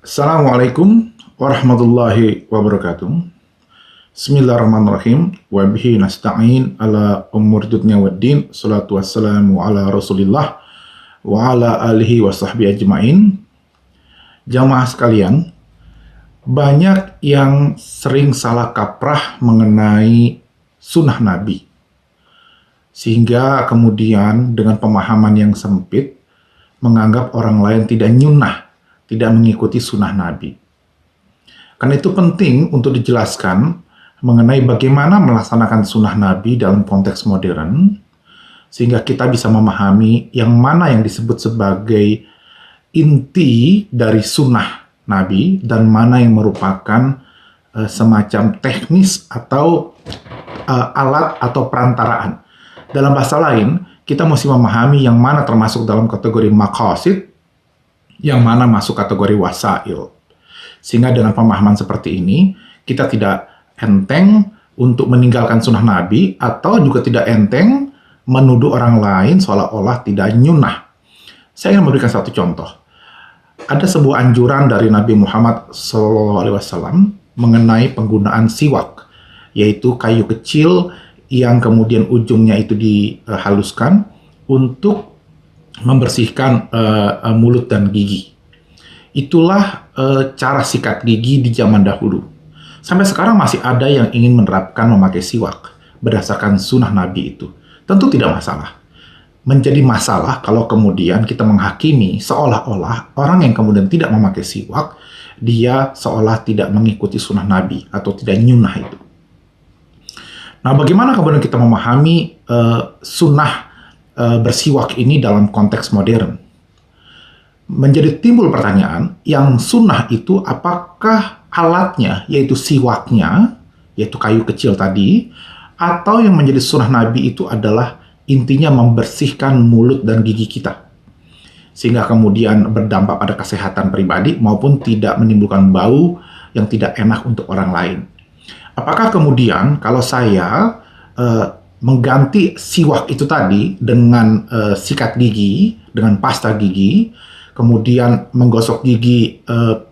Assalamualaikum warahmatullahi wabarakatuh. Bismillahirrahmanirrahim. Wa bihi nasta'in ala umur dunya waddin. Salatu wassalamu ala Rasulillah wa ala alihi wa sahbihi ajmain. Jamaah sekalian, banyak yang sering salah kaprah mengenai sunnah Nabi. Sehingga kemudian dengan pemahaman yang sempit, menganggap orang lain tidak nyunnah, tidak mengikuti sunnah Nabi. Karena itu penting untuk dijelaskan mengenai bagaimana melaksanakan sunnah Nabi dalam konteks modern, sehingga kita bisa memahami yang mana yang disebut sebagai inti dari sunnah Nabi, dan mana yang merupakan semacam teknis atau alat atau perantaraan. Dalam bahasa lain, kita mesti memahami yang mana termasuk dalam kategori maqasid, yang mana masuk kategori wasail. Sehingga dengan pemahaman seperti ini, kita tidak enteng untuk meninggalkan sunnah Nabi, atau juga tidak enteng menuduh orang lain seolah-olah tidak nyunnah. Saya ingin memberikan satu contoh. Ada sebuah anjuran dari Nabi Muhammad SAW mengenai penggunaan siwak, yaitu kayu kecil yang kemudian ujungnya itu dihaluskan untuk membersihkan mulut dan gigi. Itulah cara sikat gigi di zaman dahulu. Sampai sekarang masih ada yang ingin menerapkan memakai siwak berdasarkan sunnah Nabi itu. Tentu tidak masalah. Menjadi masalah kalau kemudian kita menghakimi seolah-olah orang yang kemudian tidak memakai siwak, dia seolah tidak mengikuti sunnah Nabi atau tidak nyunnah itu. Nah, bagaimana kemudian kita memahami sunnah bersiwak ini dalam konteks modern? Menjadi timbul pertanyaan, yang sunnah itu apakah alatnya, yaitu siwaknya, yaitu kayu kecil tadi, atau yang menjadi sunnah Nabi itu adalah intinya membersihkan mulut dan gigi kita, sehingga kemudian berdampak pada kesehatan pribadi maupun tidak menimbulkan bau yang tidak enak untuk orang lain. Apakah kemudian kalau saya mengganti siwak itu tadi dengan sikat gigi, dengan pasta gigi, kemudian menggosok gigi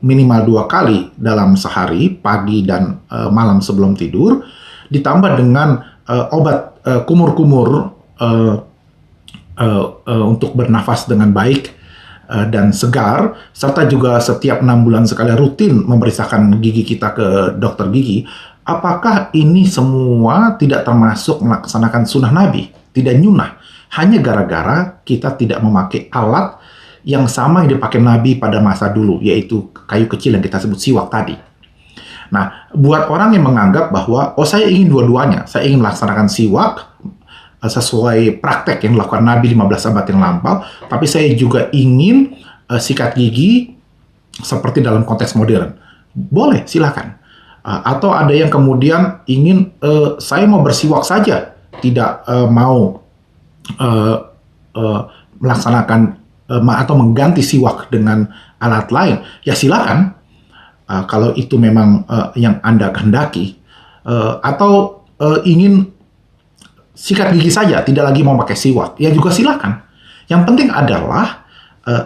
minimal 2 kali dalam sehari, pagi dan malam sebelum tidur, ditambah dengan obat kumur-kumur untuk bernafas dengan baik dan segar, serta juga setiap 6 bulan sekali rutin memeriksakan gigi kita ke dokter gigi, apakah ini semua tidak termasuk melaksanakan sunnah Nabi, tidak nyunnah, hanya gara-gara kita tidak memakai alat yang sama yang dipakai Nabi pada masa dulu, yaitu kayu kecil yang kita sebut siwak tadi. Nah, buat orang yang menganggap bahwa, oh saya ingin dua-duanya, saya ingin melaksanakan siwak sesuai praktek yang dilakukan Nabi 15 abad yang lampau, tapi saya juga ingin sikat gigi seperti dalam konteks modern. Boleh, silakan. Atau ada yang kemudian ingin, saya mau bersiwak saja, tidak mau melaksanakan atau mengganti siwak dengan alat lain, ya silakan. Kalau itu memang yang Anda kehendaki, atau ingin sikat gigi saja, tidak lagi mau pakai siwak, ya juga silakan. Yang penting adalah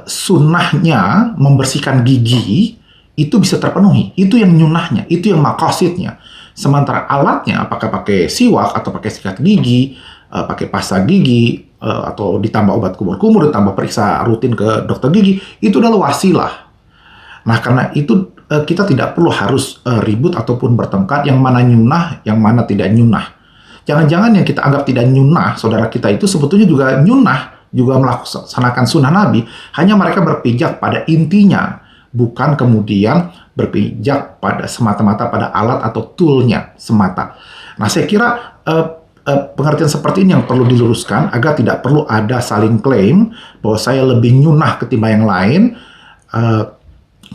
sunnahnya membersihkan gigi itu bisa terpenuhi. Itu yang nyunnahnya, itu yang maqasidnya. Sementara alatnya, apakah pakai siwak atau pakai sikat gigi, pakai pasta gigi, atau ditambah obat kumur-kumur, ditambah periksa rutin ke dokter gigi, itu adalah wasilah. Nah, karena itu kita tidak perlu harus ribut ataupun bertengkar yang mana nyunnah, yang mana tidak nyunnah. Jangan-jangan yang kita anggap tidak nyunnah, saudara kita itu sebetulnya juga nyunnah, juga melaksanakan sunnah Nabi, hanya mereka berpijak pada intinya, bukan kemudian berpijak pada semata-mata pada alat atau toolnya semata. Nah, saya kira pengertian seperti ini yang perlu diluruskan agar tidak perlu ada saling klaim bahwa saya lebih nyunnah ketimbang yang lain,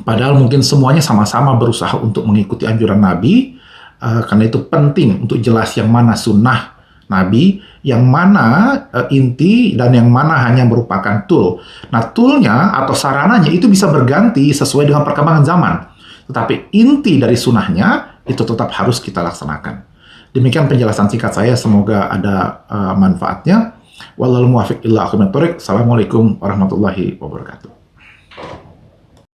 padahal mungkin semuanya sama-sama berusaha untuk mengikuti anjuran Nabi. Karena itu penting untuk jelas yang mana sunnah Nabi, yang mana inti, dan yang mana hanya merupakan tool. Nah, toolnya atau sarananya itu bisa berganti sesuai dengan perkembangan zaman. Tetapi inti dari sunnahnya itu tetap harus kita laksanakan. Demikian penjelasan singkat saya, semoga ada manfaatnya. Wallahul muwaffiq ila aqwamit thoriq. Assalamualaikum warahmatullahi wabarakatuh.